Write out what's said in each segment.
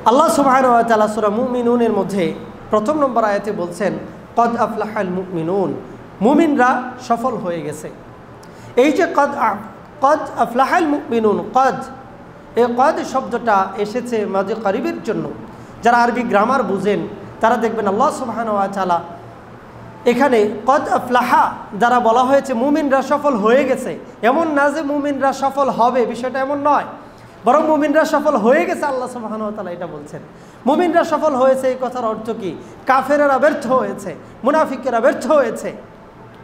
আল্লাহ সুবহানাহু ওয়া তাআলা সূরা মুমিনুনের মধ্যে প্রথম নম্বর আয়াতে বলছেন কদ আফলাহাল মুমিনুন, মুমিনরা সফল হয়ে গেছে। এই যে কদ আফলাহাল মুমিনুন, এই কদ শব্দটা এসেছে মাজি করিবের জন্য। যারা আরবি গ্রামার বুঝেন তারা দেখবেন আল্লাহ সুবহানাহু ওয়া তাআলা এখানে কদ আফলাহা যারা বলা হয়েছে মুমিনরা সফল হয়ে গেছে, এমন না যে মুমিনরা সফল হবে, বিষয়টা এমন নয়, বরং মুমিনরা সফল হয়ে গেছে আল্লাহ সুবহানাহু ওয়া তাআলা এটা বলছেন। মুমিনরা সফল হয়েছে এই কথার অর্থ কি? কাফেরেরা ব্যর্থ হয়েছে, মুনাফিকেরা ব্যর্থ হয়েছে,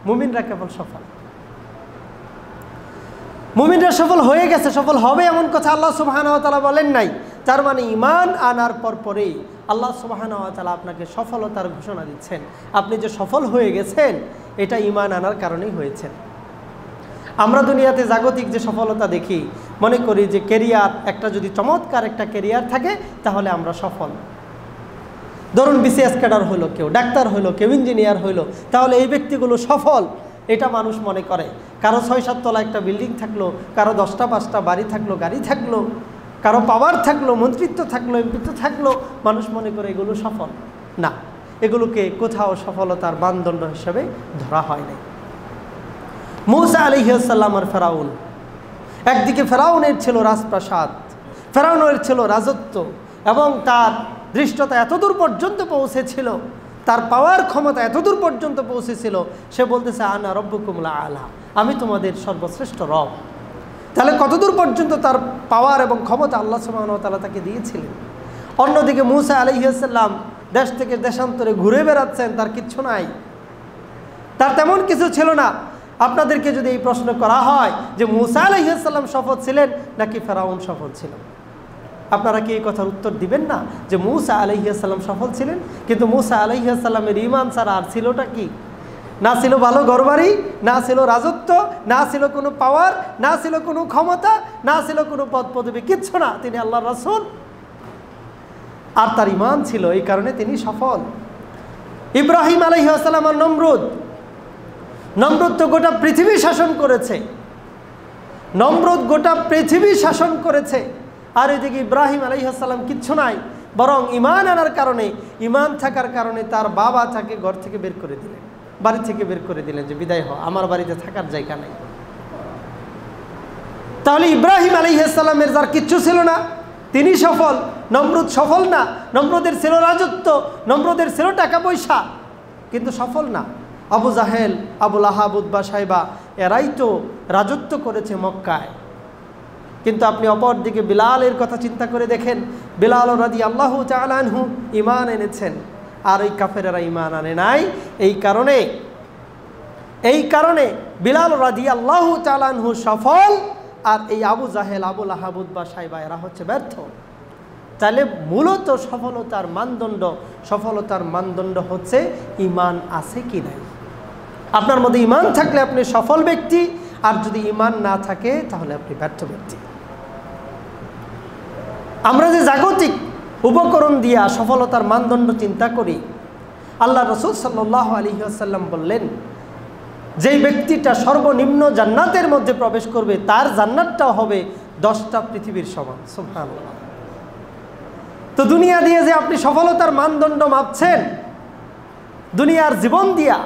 মুমিনরা কেবল সফল। মুমিনরা সফল হয়ে গেছে, সফল হবে এমন কথা আল্লাহ সুবহানাহু ওয়া তাআলা বলেন নাই। তার মানে ঈমান আনার পরেই আল্লাহ সুবহানাহু ওয়া তাআলা আপনাকে সফলতার ঘোষণা দিচ্ছেন। আপনি যে সফল হয়ে গেছেন এটা ঈমান আনার কারণেই হয়েছে। আমরা দুনিয়াতে জাগতিক যে সফলতা দেখি, মনে করি যে ক্যারিয়ার, একটা যদি চমৎকার একটা ক্যারিয়ার থাকে তাহলে আমরা সফল। ধরুন বিসিএস ক্যাডার হলো, কেউ ডাক্তার হলো, কেউ ইঞ্জিনিয়ার হলো, তাহলে এই ব্যক্তিগুলো সফল, এটা মানুষ মনে করে। কারো 6-7 তলা একটা বিল্ডিং থাকলো, কারো 10টা 5টা বাড়ি থাকলো, গাড়ি থাকলো, কারো পাওয়ার থাকলো, মন্ত্রিত্ব থাকলো, এমপিত্ব থাকলো, মানুষ মনে করে এগুলো সফল না। এগুলোকে কোথাও সফলতার মানদণ্ড হিসেবে ধরা হয় নাই। মূসা আলাইহিস সালাম আর ফেরাউন, একদিকে ফেরাউনের ছিল রাজপ্রাসাদ, ফেরাউনের ছিল রাজত্ব, এবং তার দৃষ্টতা এতদূর পর্যন্ত পৌঁছেছিল, তার পাওয়ার ক্ষমতা এতদূর পর্যন্ত পৌঁছেছিল, সে বলতেছে আনা রব্বুকুমুল আ'লা, আমি তোমাদের সর্বশ্রেষ্ঠ রব। তাহলে কতদূর পর্যন্ত তার পাওয়ার এবং ক্ষমতা আল্লাহ সুবহানাহু ওয়া তাআলা তাকে দিয়েছিলেন। অন্যদিকে মূসা আলাইহিস সালাম দেশ থেকে দেশান্তরে ঘুরে বেড়াচ্ছেন, তার কিচ্ছু নাই, তার তেমন কিছু ছিল না। আপনাদেরকে যদি এই প্রশ্ন করা হয় যে মূসা আলাইহিস সালাম সফল ছিলেন নাকি ফেরাউন সফল ছিল, আপনারা কি এই কথার উত্তর দিবেন না যে মূসা আলাইহিস সালাম সফল ছিলেন? কিন্তু মূসা আলাইহিস সালামের ঈমান ছাড়া আর ছিলটা কি? না ছিল ভালো ঘরবাড়ি, না ছিল রাজত্ব, না ছিল কোনো পাওয়ার, না ছিল কোনো ক্ষমতা, না ছিল কোনো পদ পদবী, কিচ্ছু না। তিনি আল্লাহর রাসূল, আর তার ঈমান ছিল, এই কারণে তিনি সফল। ইব্রাহিম আলাইহিস সালাম আর নমরুদ তো গোটা পৃথিবী শাসন করেছে, নমরুদ গোটা পৃথিবী শাসন করেছে, আর এদিকে ইব্রাহিম আলাইহিস সালাম কিচ্ছু নাই, বরং ঈমান আনার কারণে, ঈমান থাকার কারণে তার বাবা তাকে ঘর থেকে বের করে দিলেন, বাড়ি থেকে বের করে দিলেন যে বিদায় হ, আমার বাড়িতে থাকার জায়গা নাই। তাহলে ইব্রাহিম আলাইহিস সালামের যার কিচ্ছু ছিল না তিনি সফল, নমরুদ সফল না। নমরুদের ছিল রাজত্ব, নমরুদের ছিল টাকা পয়সা, কিন্তু সফল না। আবু জাহেল, আবু লাহাব, উতবা, সাইবা এরাই তো রাজত্ব করেছে মক্কায়। কিন্তু আপনি অপর দিকে বিলালের কথা চিন্তা করে দেখেন, বিলাল রাদিয়াল্লাহু তাআলা আনহু ঈমান এনেছেন, আর ওই কাফেরেরা ঈমান আনে নাই। এই কারণে বিলাল রাদিয়াল্লাহু তাআলা আনহু সফল, আর এই আবু জাহেল, আবু লাহাব, উতবা, সাইবা এরা হচ্ছে ব্যর্থ। তাহলে মূলত সফলতার মানদণ্ড হচ্ছে ঈমান আছে কি নাই। আপনার মধ্যে ঈমান থাকলে আপনি সফল ব্যক্তি, আর যদি ঈমান না থাকে তাহলে আপনি ব্যর্থ ব্যক্তি। আমরা যে জাগতিক উপকরণ দিয়া সফলতার মানদণ্ড চিন্তা করি, আল্লাহ রাসূল সাল্লাল্লাহু আলাইহি ওয়াসাল্লাম বললেন, যেই ব্যক্তিটা সর্বনিম্ন জান্নাতের মধ্যে প্রবেশ করবে তার জান্নাতটাও হবে 10টা পৃথিবীর সমান। সুবহানাল্লাহ। তো দুনিয়া দিয়ে যে আপনি সফলতার মানদণ্ড মাপছেন, দুনিয়ার জীবন দিয়া,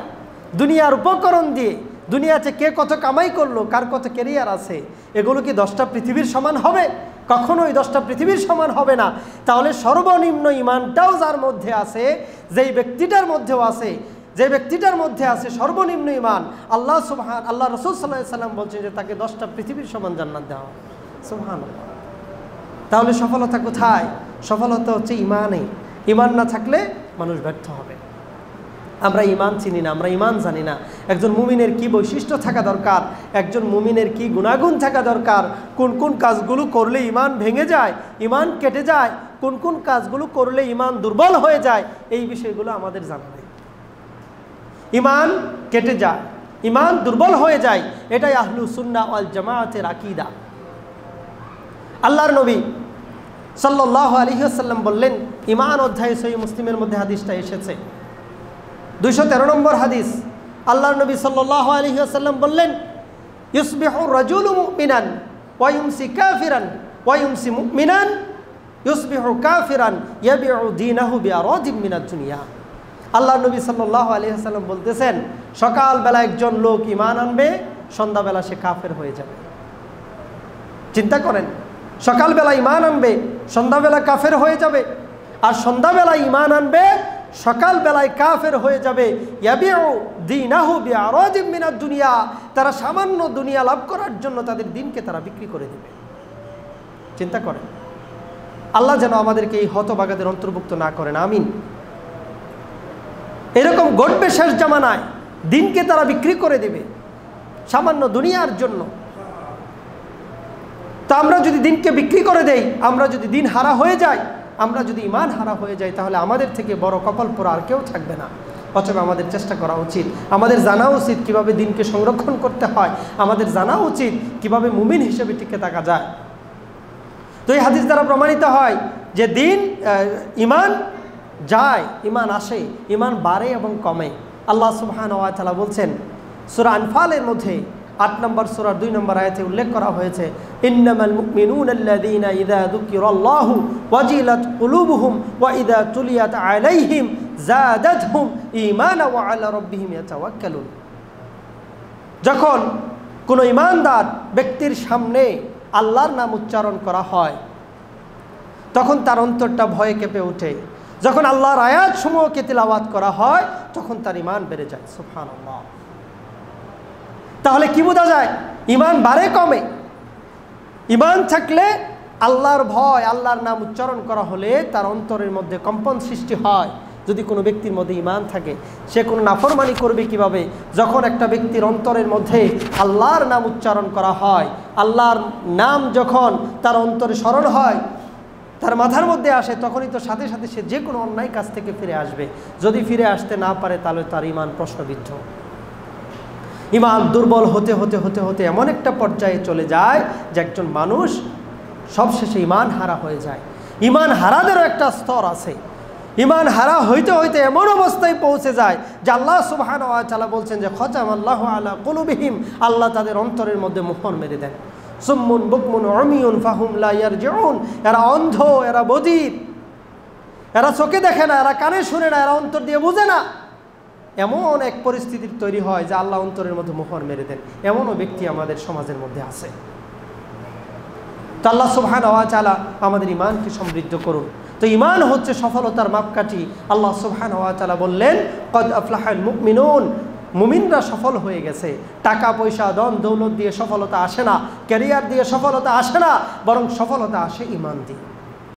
দুনিয়ার উপকরণ দিয়ে, দুনিয়াতে কে কত কামাই করলো, কার কত ক্যারিয়ার আছে, এগুলো কি 10টা পৃথিবীর সমান হবে? কখনোই 10টা পৃথিবীর সমান হবে না। তাহলে সর্বনিম্ন ঈমানটাও যার মধ্যে আছে, যেই ব্যক্তিটার মধ্যেও আছে, যে ব্যক্তিটার মধ্যে আছে সর্বনিম্ন ঈমান, আল্লাহ রাসূল সাল্লাল্লাহু আলাইহি ওয়াসাল্লাম বলছেন যে তাকে 10টা পৃথিবীর সমান জান্নাত দেওয়া হবে। সুবহানাল্লাহ। তাহলে সফলতা কোথায়? সফলতা হচ্ছে ঈমানে। ঈমান না থাকলে মানুষ ব্যর্থ হবে। আমরা ঈমান চিনি না, আমরা ঈমান জানি না। একজন মুমিনের কি বৈশিষ্ট্য থাকা দরকার, একজন মুমিনের কি গুণাগুণ থাকা দরকার, কোন কোন কাজগুলো করলে ঈমান ভেঙে যায়, ঈমান কেটে যায়, কোন কোন কাজগুলো করলে ঈমান দুর্বল হয়ে যায়, এই বিষয়গুলো আমাদের জানা নেই। ঈমান কেটে যায়, ঈমান দুর্বল হয়ে যায়, এটাই আহলুস সুন্নাহ ওয়াল জামাআতের আকীদা। আল্লাহর নবী সাল্লাল্লাহু আলাইহি ওয়াসাল্লাম বললেন, ঈমান অধ্যায়ে সহিহ মুসলিমের মধ্যে হাদিসটা এসেছে, 213 নম্বর হাদিস। আল্লাহর নবী সাল্লাল্লাহু আলাইহি ওয়াসাল্লাম বললেন, ইউসবিহু রাজুলু মুমিনান ওয়া ইউমসি কাফিরান ওয়া ইউমসি মুমিনান ইউসবিহু কাফিরান ইয়াবিউ দীনাহু বিআরাদিম মিনাদ দুনিয়া। আল্লাহ নবী সাল্লাল্লাহু আলাইহি ওয়াসাল্লাম বলতেছেন, সকালবেলা একজন লোক ঈমান আনবে, সন্ধ্যাবেলা সে কাফের হয়ে যাবে। চিন্তা করেন, সকালবেলা ঈমান আনবে, সন্ধ্যাবেলা কাফের হয়ে যাবে। আর সন্ধ্যাবেলা ঈমান আনবে, সকালবেলায় কাফের হয়ে যাবে। ইয়াবিউ দীনাহু বিআরাদিম মিনাদ দুনিয়া, তারা সামান্য দুনিয়া লাভ করার জন্য তাদের দিনকে তারা বিক্রি করে দেবে। চিন্তা করেন, আল্লাহ যেন আমাদেরকে এই হতভাগাদের অন্তর্ভুক্ত না করেন, আমিন। এরকম ঘটবে শেষ জামানায়, দিনকে তারা বিক্রি করে দেবে সামান্য দুনিয়ার জন্য। তো আমরা যদি দিনকে বিক্রি করে দেই, আমরা যদি দিন হারা হয়ে যাই, আমরা যদি ঈমান হারা হয়ে যাই, তাহলে আমাদের থেকে বড় কপাল পোড়া আর কেউ থাকবে না। অথবা আমাদের চেষ্টা করা উচিত, আমাদের জানা উচিত কিভাবে দিনকে সংরক্ষণ করতে হয়, আমাদের জানা উচিত কিভাবে মুমিন হিসেবে টিকে থাকা যায়। তো এই হাদিস দ্বারা প্রমাণিত হয় যে দিন ঈমান যায়, ঈমান আসে, ঈমান বাড়ে এবং কমে। আল্লাহ সুবহানাহু ওয়া তাআলা বলছেন সূরা আনফালের মধ্যে ৮ নম্বর সূরার ২ নম্বর আয়াতে উল্লেখ করা হয়েছে, ইন্নামাল মুমিনুনা আল্লাযীনা ইযা যুকিরাল্লাহু ওয়াজিলাত কুলুবুহুম ওয়া ইযা তুলিয়াত আলাইহিম যাদাতহুম ঈমানা ওয়া আলা রাব্বিহিম ইয়াতাওয়াক্কালুন। যখন কোনো ঈমানদার ব্যক্তির সামনে আল্লাহর নাম উচ্চারণ করা হয়, তখন তার অন্তরটা ভয়ে কেঁপে ওঠে। যখন আল্লাহর আয়াত সমূহকে তিলাওয়াত করা হয়, তখন তার ঈমান বেড়ে যায়। সুবহানাল্লাহ। তাহলে কি বোঝা যায়? ঈমান বাড়ে কমে। ঈমান থাকলে আল্লাহর ভয়, আল্লাহর নাম উচ্চারণ করা হলে তার অন্তরের মধ্যে কম্পন সৃষ্টি হয়। যদি কোনো ব্যক্তির মধ্যে ঈমান থাকে, সে কোনো নাফরমানি করবে কিভাবে? যখন একটা ব্যক্তির অন্তরের মধ্যে আল্লাহর নাম উচ্চারণ করা হয়, আল্লাহর নাম যখন তার অন্তরে স্মরণ হয়, তার মাথার মধ্যে আসে, তখনই তো সাথে সাথে সে যে কোনো অন্যায় কাজ থেকে ফিরে আসবে। যদি ফিরে আসতে না পারে, তাহলে তার ঈমান প্রশ্নবিদ্ধ। ঈমান দুর্বল হতে হতে হতে হতে এমন একটা পর্যায়ে চলে যায় যে একজন মানুষ সবশেষে ঈমান হারা হয়ে যায়। ঈমান হারাদেরও একটা স্তর আছে। ঈমান হারা হইতে হইতে এমন অবস্থায় পৌঁছে যায় যে আল্লাহ সুবহানাহু ওয়া তাআলা বলছেন যে খতামাল্লাহু আলা কুলুবিহিম, আল্লাহ তাদের অন্তরের মধ্যে মোহর মেরে দেন। সুম্মুন বুকমুন উমিয়ুন ফাহুম লা ইয়ারজিউন, এরা অন্ধ, এরা বধির, এরা চোখে দেখে না, এরা কানে শুনে না, এরা অন্তর দিয়ে বুঝে না। এমন এক পরিস্থিতির তৈরি হয় যে আল্লাহ অন্তরের মধ্যে মোহর মেরে দেন। এমনও ব্যক্তি আমাদের সমাজের মধ্যে আছে। তো আল্লাহ সুবহানাহু ওয়া তাআলা আমাদের ঈমানকে সমৃদ্ধ করুন। তো ঈমান হচ্ছে সফলতার মাপকাঠি। আল্লাহ সুবহানাহু ওয়া তাআলা বললেন, কদ আফলাহাল মুমিনুন, মুমিনরা সফল হয়ে গেছে। টাকা পয়সা, ধন দৌলত দিয়ে সফলতা আসে না, ক্যারিয়ার দিয়ে সফলতা আসে না, বরং সফলতা আসে ঈমান দিয়ে।